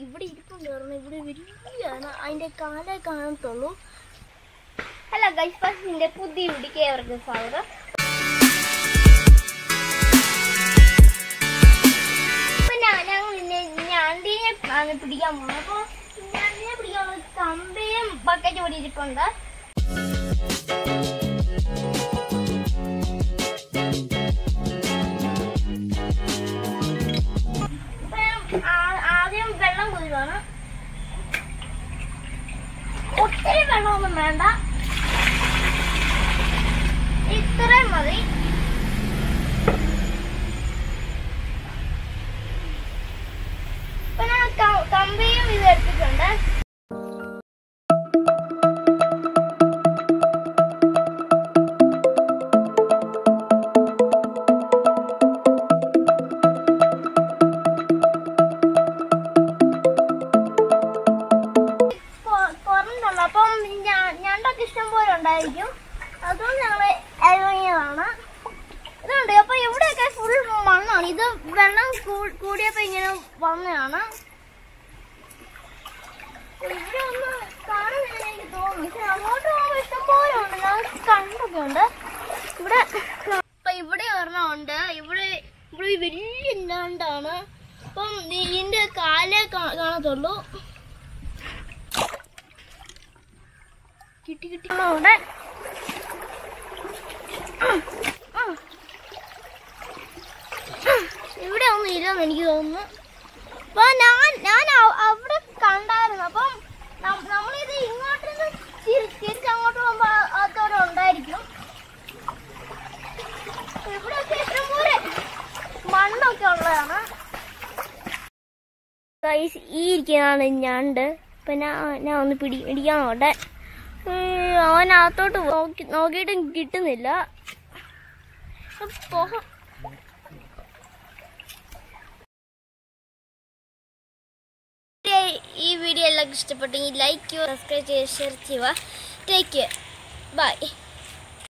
ഇവിടെ ഇരിപ്പുണ്ട് പറഞ്ഞു. ഇവിടെ വലിയാണ്, അതിൻ്റെ കാലേ കാണത്തുള്ളൂ. ഹലോ ഗൈസ്, ഫസ്റ്റിൻ്റെ പുതിയ വീഡിയോക്ക് ഏവർക്കും സ്വാഗതം. ഞണ്ടിനെ ആണ് പിടിക്കാൻ പോകുന്നത്. അപ്പോൾ ഞണ്ടിനെ പിടിക്കാനുള്ള കമ്പയും ബക്കറ്റ് കൂടി ഇരിപ്പുണ്ട്. ആദ്യം വെള്ളം കുതിരാണ്. ഒത്തിരി വെള്ളമൊന്നും വേണ്ട, ഇത്രയും മതി. ഇപ്പൊ ഞാൻ കമ്പിയും ഇത് എടുത്തിട്ടുണ്ട്. അപ്പം ഞണ്ടൊക്കെ ഇഷ്ടം പോലെ ഉണ്ടായിരിക്കും, അതുകൊണ്ട് ഞങ്ങള് ഇറങ്ങിയതാണ്. ഇതുണ്ട്. അപ്പൊ ഇവിടെയൊക്കെ ഫുൾ മണ്ണാണ്. ഇത് വെള്ളം കൂടിയപ്പോ ഇങ്ങനെ വന്നതാണ്. ഇവിടെ ഒന്ന് കാണുന്നില്ല എനിക്ക് തോന്നുന്നു, പക്ഷെ അങ്ങോട്ട് പോകുമ്പോ ഇഷ്ടം പോലെ ഉണ്ട്. ഞാൻ കണ്ടൊക്കെ ഉണ്ട് ഇവിടെ. അപ്പൊ ഇവിടെ ഒരെണ്ണമുണ്ട്. ഇവിടെ വലിയ ഞണ്ടാണ്. അപ്പം ഇതിന്റെ കാലേ കാണത്തുള്ളൂ. കിട്ടി അവിടെ ഇവിടെ ഒന്നും ഇല്ലെന്ന് എനിക്ക് തോന്നുന്നു. അപ്പൊ ഞാൻ അവിടെ കണ്ടായിരുന്നു. അപ്പം നമ്മളിത് ഇങ്ങോട്ട് തിരിച്ചങ്ങോട്ട് പോകുമ്പോ അതോടെ ഉണ്ടായിരിക്കും. ഇവിടെയൊക്കെ ഇഷ്ടംപോലെ മണ്ണൊക്കെ ഉള്ളതാണ്. ഈ ഇരിക്കുന്നതാണ് ഞണ്ട്. അപ്പൊ ഞാൻ ഒന്ന് പിടിക്കാൻ പോട്ടെ. അവനകത്തോട്ട് നോക്കിയിട്ടും കിട്ടുന്നില്ല. ഈ വീഡിയോ എല്ലാവർക്കും ഇഷ്ടപ്പെട്ടെങ്കിൽ ലൈക്ക് ചെയ്യുക, സബ്സ്ക്രൈബ് ചെയ്യുക, ഷെയർ ചെയ്യുക. Take care, by.